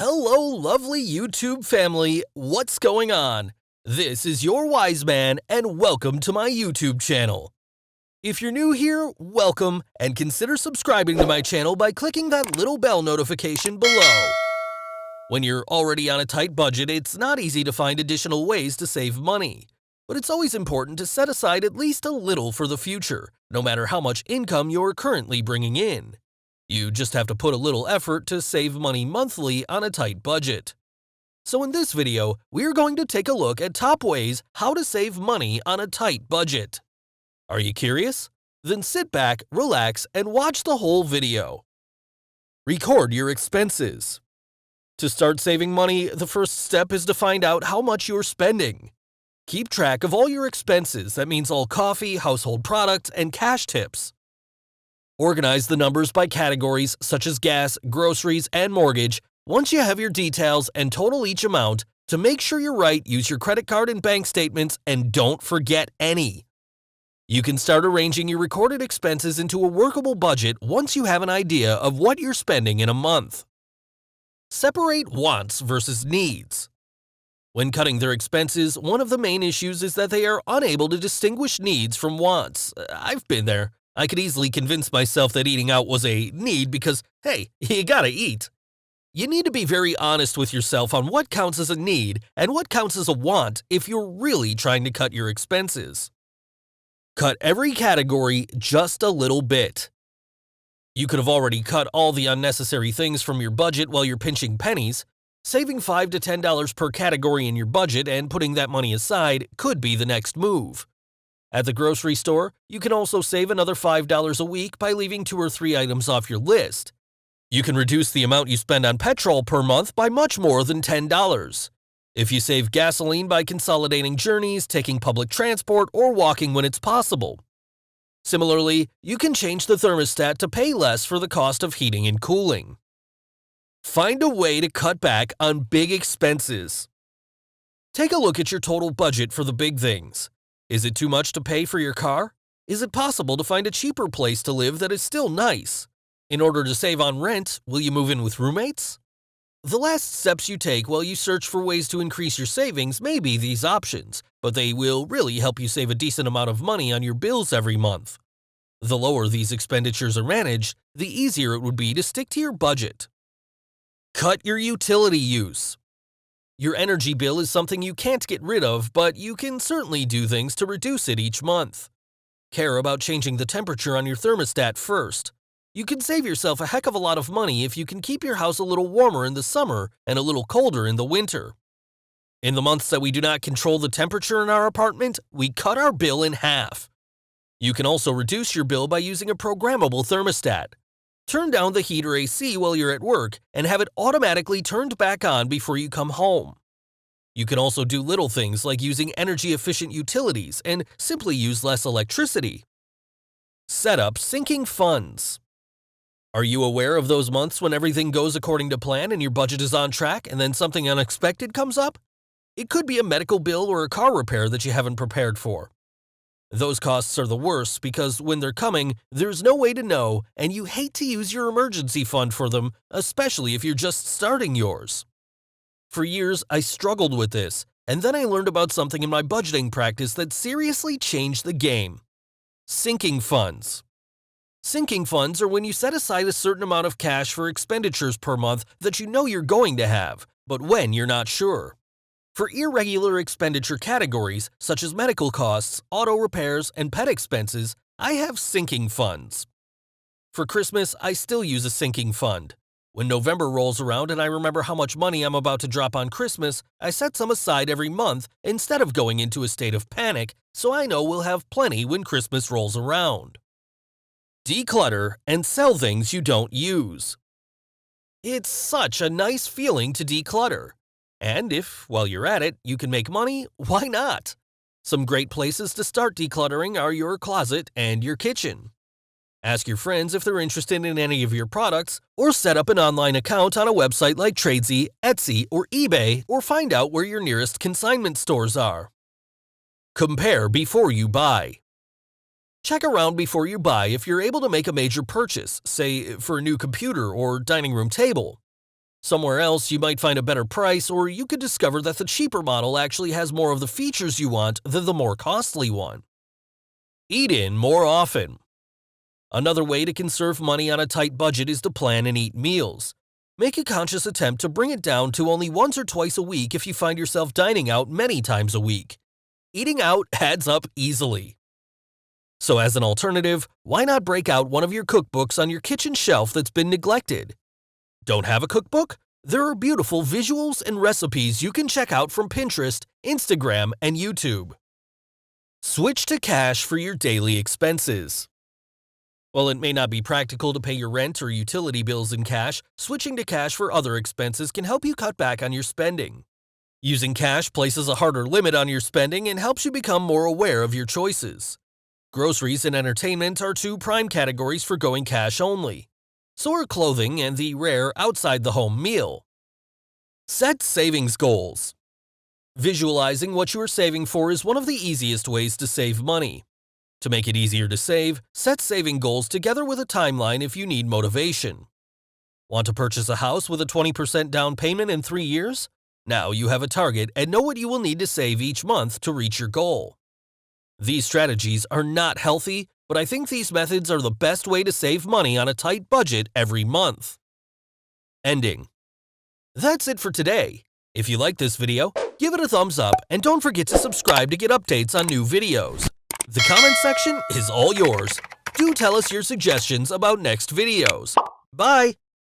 Hello, lovely YouTube family. What's going on? This is your wise man, and welcome to my YouTube channel. If you're new here, welcome, and consider subscribing to my channel by clicking that little bell notification below. When you're already on a tight budget, it's not easy to find additional ways to save money. But it's always important to set aside at least a little for the future, no matter how much income you're currently bringing in. You just have to put a little effort to save money monthly on a tight budget. So in this video, we're going to take a look at top ways how to save money on a tight budget. Are you curious? Then sit back, relax, and watch the whole video. Record your expenses. To start saving money, the first step is to find out how much you're spending. Keep track of all your expenses. That means all coffee, household products, and cash tips. Organize the numbers by categories such as gas, groceries, and mortgage. Once you have your details and total each amount, to make sure you're right, use your credit card and bank statements, and don't forget any. You can start arranging your recorded expenses into a workable budget once you have an idea of what you're spending in a month. Separate wants versus needs. When cutting their expenses, one of the main issues is that they are unable to distinguish needs from wants. I've been there. I could easily convince myself that eating out was a need because, hey, you gotta eat. You need to be very honest with yourself on what counts as a need and what counts as a want if you're really trying to cut your expenses. Cut every category just a little bit. You could have already cut all the unnecessary things from your budget while you're pinching pennies. Saving $5 to $10 per category in your budget and putting that money aside could be the next move. At the grocery store, you can also save another $5 a week by leaving 2 or 3 items off your list. You can reduce the amount you spend on petrol per month by much more than $10. If you save gasoline by consolidating journeys, taking public transport, or walking when it's possible. Similarly, you can change the thermostat to pay less for the cost of heating and cooling. Find a way to cut back on big expenses. Take a look at your total budget for the big things. Is it too much to pay for your car? Is it possible to find a cheaper place to live that is still nice? In order to save on rent, will you move in with roommates? The last steps you take while you search for ways to increase your savings may be these options, but they will really help you save a decent amount of money on your bills every month. The lower these expenditures are managed, the easier it would be to stick to your budget. Cut your utility use. Your energy bill is something you can't get rid of, but you can certainly do things to reduce it each month. Care about changing the temperature on your thermostat first. You can save yourself a heck of a lot of money if you can keep your house a little warmer in the summer and a little colder in the winter. In the months that we do not control the temperature in our apartment, we cut our bill in half. You can also reduce your bill by using a programmable thermostat. Turn down the heat or AC while you're at work and have it automatically turned back on before you come home. You can also do little things like using energy-efficient utilities and simply use less electricity. Set up sinking funds. Are you aware of those months when everything goes according to plan and your budget is on track and then something unexpected comes up? It could be a medical bill or a car repair that you haven't prepared for. Those costs are the worst because when they're coming, there's no way to know, and you hate to use your emergency fund for them, especially if you're just starting yours. For years, I struggled with this, and then I learned about something in my budgeting practice that seriously changed the game. Sinking funds. Sinking funds are when you set aside a certain amount of cash for expenditures per month that you know you're going to have, but when you're not sure. For irregular expenditure categories, such as medical costs, auto repairs, and pet expenses, I have sinking funds. For Christmas, I still use a sinking fund. When November rolls around and I remember how much money I'm about to drop on Christmas, I set some aside every month instead of going into a state of panic, so I know we'll have plenty when Christmas rolls around. Declutter and sell things you don't use. It's such a nice feeling to declutter. And if, while you're at it, you can make money, why not? Some great places to start decluttering are your closet and your kitchen. Ask your friends if they're interested in any of your products, or set up an online account on a website like Tradesy, Etsy, or eBay, or find out where your nearest consignment stores are. Compare before you buy. Check around before you buy if you're able to make a major purchase, say for a new computer or dining room table. Somewhere else, you might find a better price, or you could discover that the cheaper model actually has more of the features you want than the more costly one. Eat in more often. Another way to conserve money on a tight budget is to plan and eat meals. Make a conscious attempt to bring it down to only once or twice a week if you find yourself dining out many times a week. Eating out adds up easily. So as an alternative, why not break out one of your cookbooks on your kitchen shelf that's been neglected? Don't have a cookbook? There are beautiful visuals and recipes you can check out from Pinterest, Instagram, and YouTube. Switch to cash for your daily expenses. While it may not be practical to pay your rent or utility bills in cash, switching to cash for other expenses can help you cut back on your spending. Using cash places a harder limit on your spending and helps you become more aware of your choices. Groceries and entertainment are two prime categories for going cash only. So are clothing and the rare outside-the-home meal. Set savings goals. Visualizing what you are saving for is one of the easiest ways to save money. To make it easier to save, set saving goals together with a timeline if you need motivation. Want to purchase a house with a 20% down payment in 3 years? Now you have a target and know what you will need to save each month to reach your goal. These strategies are not healthy, but I think these methods are the best way to save money on a tight budget every month. Ending. That's it for today. If you like this video, give it a thumbs up and don't forget to subscribe to get updates on new videos. The comment section is all yours. Do tell us your suggestions about next videos. Bye!